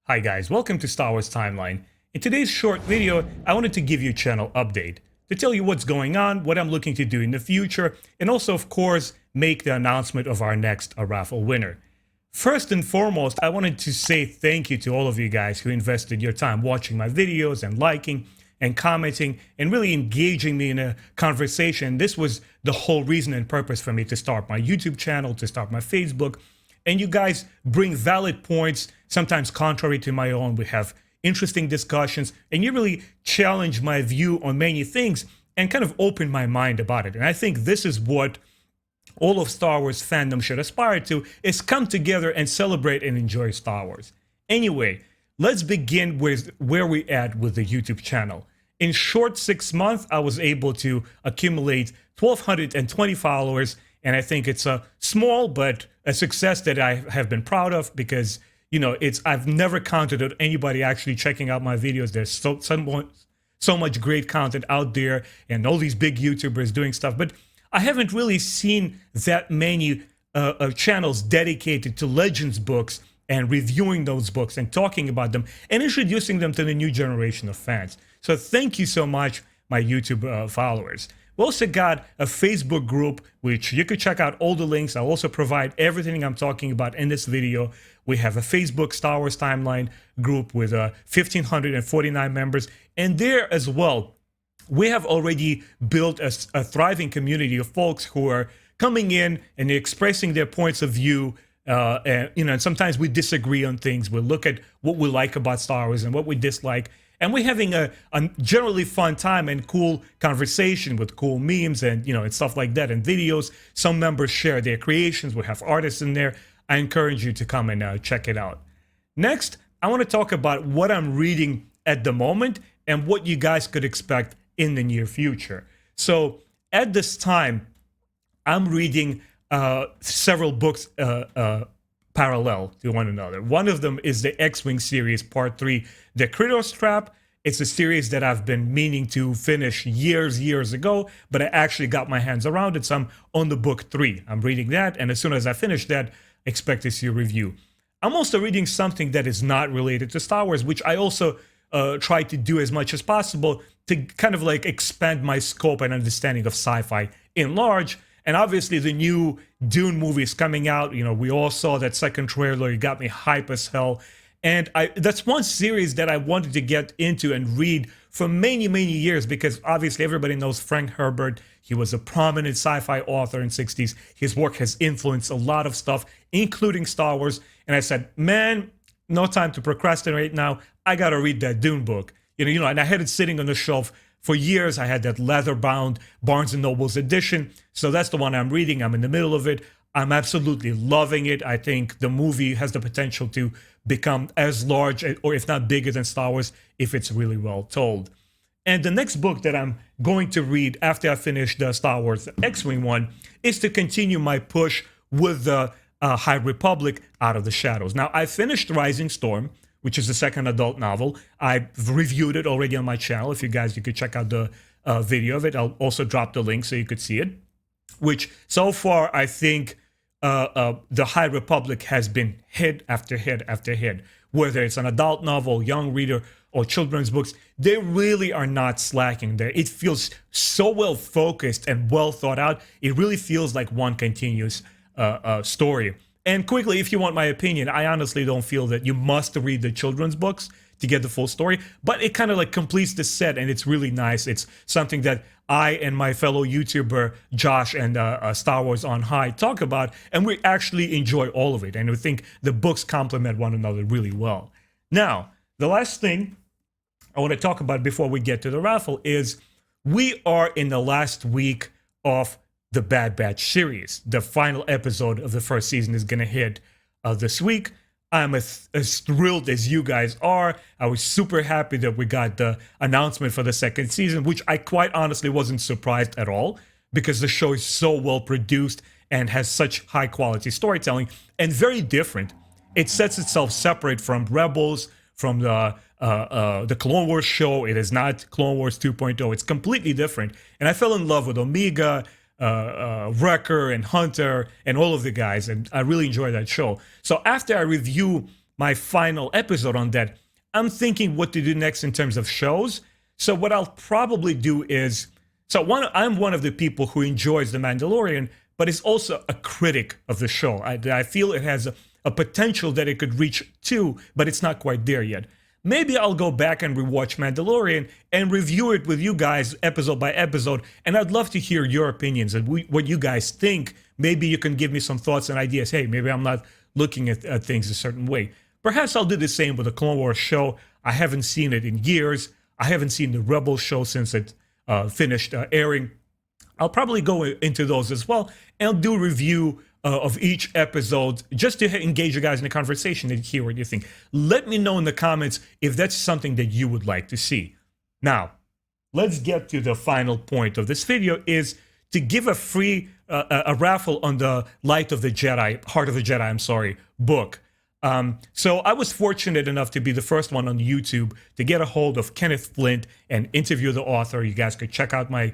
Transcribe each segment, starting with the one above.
Hi guys, welcome to Star Wars Timeline. In today's short video, I wanted to give you a channel update to tell you what's going on, what I'm looking to do in the future, and also of course make the announcement of our next raffle winner. First and foremost, I wanted to say thank you to all of you guys who invested your time watching my videos and liking and commenting and really engaging me in a conversation. This was the whole reason and purpose for me to start my YouTube channel, to start my Facebook. And you guys bring valid points, sometimes contrary to my own. We have interesting discussions, and you really challenge my view on many things and kind of open my mind about it. And I think this is what all of Star Wars fandom should aspire to, is come together and celebrate and enjoy Star Wars. Anyway, let's begin with where we at with the YouTube channel. In short 6 months, I was able to accumulate 1,220 followers, and I think it's a small but a success that I have been proud of because, you know, I've never counted on anybody actually checking out my videos. There's so much great content out there and all these big YouTubers doing stuff, but I haven't really seen that many channels dedicated to Legends books and reviewing those books and talking about them and introducing them to the new generation of fans. So thank you so much, my YouTube followers. We also got a Facebook group, which you could check out all the links. I'll also provide everything I'm talking about in this video. We have a Facebook Star Wars Timeline group with 1,549 members. And there as well, we have already built a thriving community of folks who are coming in and expressing their points of view. And sometimes we disagree on things. We look at what we like about Star Wars and what we dislike. And we're having a generally fun time and cool conversation with cool memes and, and stuff like that and videos. Some members share their creations. We have artists in there. I encourage you to come and check it out. Next, I want to talk about what I'm reading at the moment and what you guys could expect in the near future. So at this time, I'm reading several books parallel to one another. One of them is the X-Wing series, Part 3, The Krytos Trap. It's a series that I've been meaning to finish years ago, but I actually got my hands around it, so I'm on the book 3. I'm reading that, and as soon as I finish that, expect to see a review. I'm also reading something that is not related to Star Wars, which I also try to do as much as possible to kind of like expand my scope and understanding of sci-fi in large. And obviously the new Dune movie is coming out. We all saw that second trailer. It got me hype as hell. And that's one series that I wanted to get into and read for many years because obviously everybody knows Frank Herbert. He was a prominent sci-fi author in the 60s. His work has influenced a lot of stuff, including Star Wars. And I said, man, no time to procrastinate now. I got to read that Dune book. And I had it sitting on the shelf for years. I had that leather-bound Barnes & Noble's edition. So that's the one I'm reading. I'm in the middle of it. I'm absolutely loving it. I think the movie has the potential to become as large, or if not bigger than Star Wars, if it's really well told. And the next book that I'm going to read after I finish the Star Wars X-Wing one is to continue my push with the High Republic Out of the Shadows. Now, I finished Rising Storm, which is the second adult novel. I've reviewed it already on my channel. If you could check out the video of it. I'll also drop the link so you could see it. Which so far, I think the High Republic has been hit after hit after hit. Whether it's an adult novel, young reader, or children's books, they really are not slacking there. It feels so well focused and well thought out. It really feels like one continuous story. And quickly, if you want my opinion, I honestly don't feel that you must read the children's books to get the full story, but it kind of like completes the set and it's really nice. It's something that I and my fellow YouTuber Josh and Star Wars on High talk about, and we actually enjoy all of it. And we think the books complement one another really well. Now, the last thing I want to talk about before we get to the raffle is we are in the last week of the Bad Batch series. The final episode of the first season is going to hit this week. I'm as thrilled as you guys are. I was super happy that we got the announcement for the second season, which I quite honestly wasn't surprised at all because the show is so well produced and has such high quality storytelling and very different. It sets itself separate from Rebels, from the Clone Wars show. It is not Clone Wars 2.0. It's completely different. And I fell in love with Omega, Wrecker and Hunter and all of the guys, and I really enjoy that show. So after I review my final episode on that, I'm thinking what to do next in terms of shows. So what I'll probably do is, I'm one of the people who enjoys The Mandalorian, but is also a critic of the show. I feel it has a potential that it could reach to, but it's not quite there yet. Maybe I'll go back and rewatch Mandalorian and review it with you guys episode by episode, and I'd love to hear your opinions and what you guys think. Maybe you can give me some thoughts and ideas. Hey, maybe I'm not looking at things a certain way. Perhaps I'll do the same with the Clone Wars show. I haven't seen it in years. I haven't seen the Rebels show since it finished airing. I'll probably go into those as well, and I'll do a review of each episode just to engage you guys in the conversation and hear what you think. Let me know in the comments if that's something that you would like to see. Now, let's get to the final point of this video, is to give a free a raffle on the Heart of the Jedi, book. So I was fortunate enough to be the first one on YouTube to get a hold of Kenneth Flint and interview the author. You guys could check out my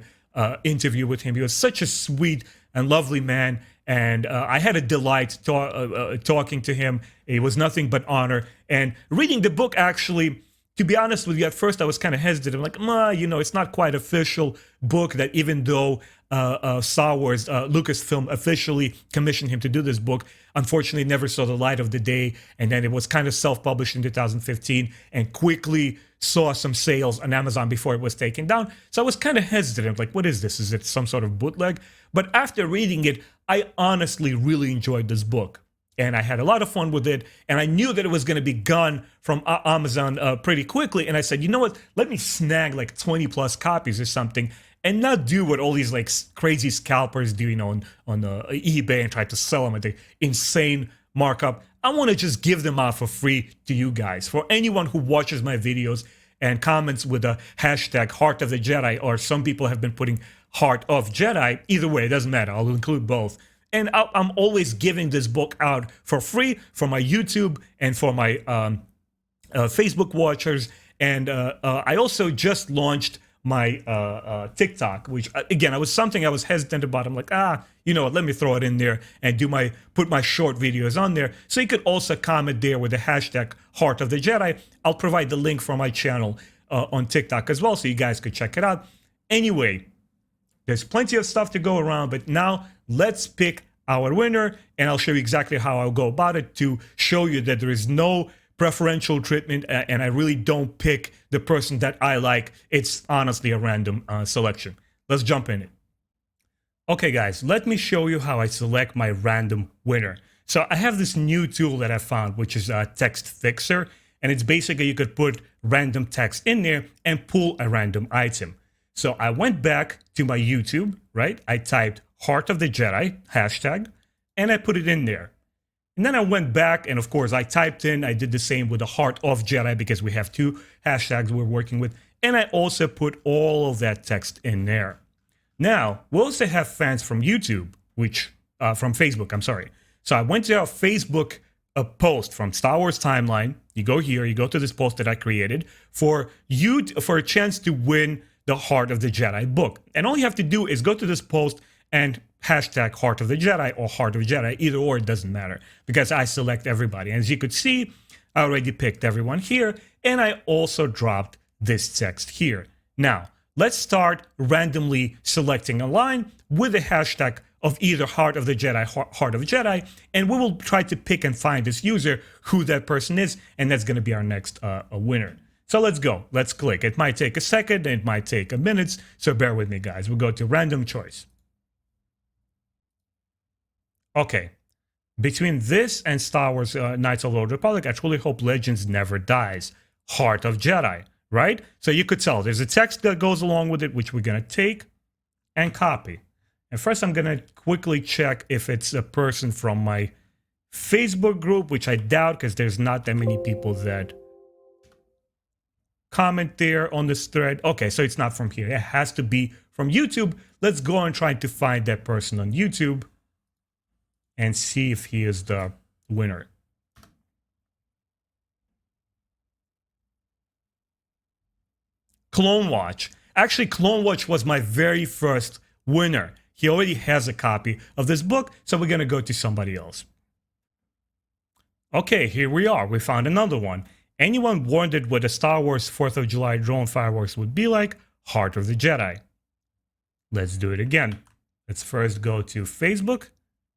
interview with him. He was such a sweet and lovely man, and I had a delight talking to him. It was nothing but honor. And reading the book, actually, to be honest with you, at first I was kind of hesitant. I'm like, it's not quite official book, that even though Star Wars, Lucasfilm officially commissioned him to do this book, unfortunately never saw the light of the day. And then it was kind of self-published in 2015 and quickly saw some sales on Amazon before it was taken down. So I was kind of hesitant. Like, what is this? Is it some sort of bootleg? But after reading it, I honestly really enjoyed this book. And I had a lot of fun with it. And I knew that it was going to be gone from Amazon pretty quickly. And I said, you know what? Let me snag like 20 plus copies or something, and not do what all these like crazy scalpers do, on eBay, and try to sell them at the insane markup. I want to just give them out for free to you guys. For anyone who watches my videos and comments with the hashtag Heart of the Jedi, or some people have been putting Heart of Jedi, either way, it doesn't matter. I'll include both. And I'm always giving this book out for free for my YouTube and for my Facebook watchers. And I also just launched my TikTok, which again, I was hesitant about. I'm like, let me throw it in there and put my short videos on there. So you could also comment there with the hashtag Heart of the Jedi. I'll provide the link for my channel on TikTok as well, so you guys could check it out. Anyway, there's plenty of stuff to go around, but now let's pick our winner, and I'll show you exactly how I'll go about it to show you that there is no preferential treatment, and I really don't pick the person that I like. It's honestly a random selection. Let's jump in it. Okay, guys, let me show you how I select my random winner. So I have this new tool that I found, which is a Text Fixer, and it's basically you could put random text in there and pull a random item. So I went back to my YouTube, right? I typed Heart of the Jedi, hashtag, and I put it in there. And then I went back, and of course I did the same with the Heart of Jedi, because we have two hashtags we're working with. And I also put all of that text in there. Now, we also have fans from YouTube, from Facebook, I'm sorry. So I went to our Facebook post from Star Wars Timeline. You go here, you go to this post that I created for a chance to win the Heart of the Jedi book. And all you have to do is go to this post and hashtag Heart of the Jedi or Heart of Jedi, either or, it doesn't matter, because I select everybody. And as you could see, I already picked everyone here, and I also dropped this text here. Now, let's start randomly selecting a line with the hashtag of either Heart of the Jedi, Heart of Jedi, and we will try to pick and find this user, who that person is, and that's going to be our next winner. So let's go. Let's click. It might take a second, it might take a minute, so bear with me, guys. We'll go to random choice. Okay, between this and Star Wars Knights of the Old Republic, I truly hope Legends never dies. Heart of Jedi, right? So you could tell there's a text that goes along with it, which we're going to take and copy. And first I'm going to quickly check if it's a person from my Facebook group, which I doubt, because there's not that many people that comment there on this thread. Okay, so it's not from here. It has to be from YouTube. Let's go and try to find that person on YouTube and see if he is the winner. Clone Watch. Actually, Clone Watch was my very first winner. He already has a copy of this book, so we're going to go to somebody else. Okay, here we are. We found another one. Anyone wondered what a Star Wars 4th of July drone fireworks would be like? Heart of the Jedi. Let's do it again. Let's first go to Facebook,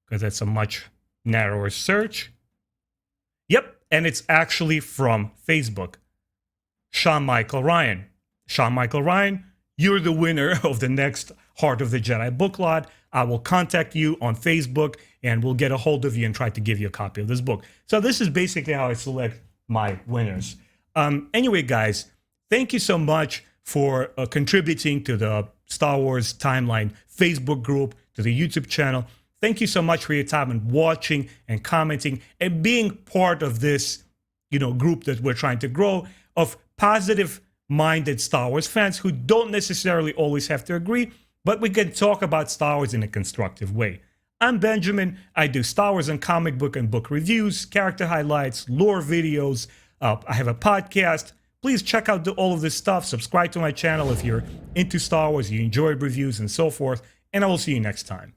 because that's a much narrower search. Yep, and it's actually from Facebook. Sean Michael Ryan. Sean Michael Ryan, you're the winner of the next Heart of the Jedi book lot. I will contact you on Facebook and we'll get a hold of you and try to give you a copy of this book. So this is basically how I select my winners. Anyway, guys, thank you so much for contributing to the Star Wars Timeline Facebook group, to the YouTube channel. Thank you so much for your time and watching and commenting and being part of this, group that we're trying to grow of positive-minded Star Wars fans who don't necessarily always have to agree, but we can talk about Star Wars in a constructive way. I'm Benjamin. I do Star Wars and comic book and book reviews, character highlights, lore videos. I have a podcast. Please check out all of this stuff. Subscribe to my channel if you're into Star Wars, you enjoy reviews and so forth. And I will see you next time.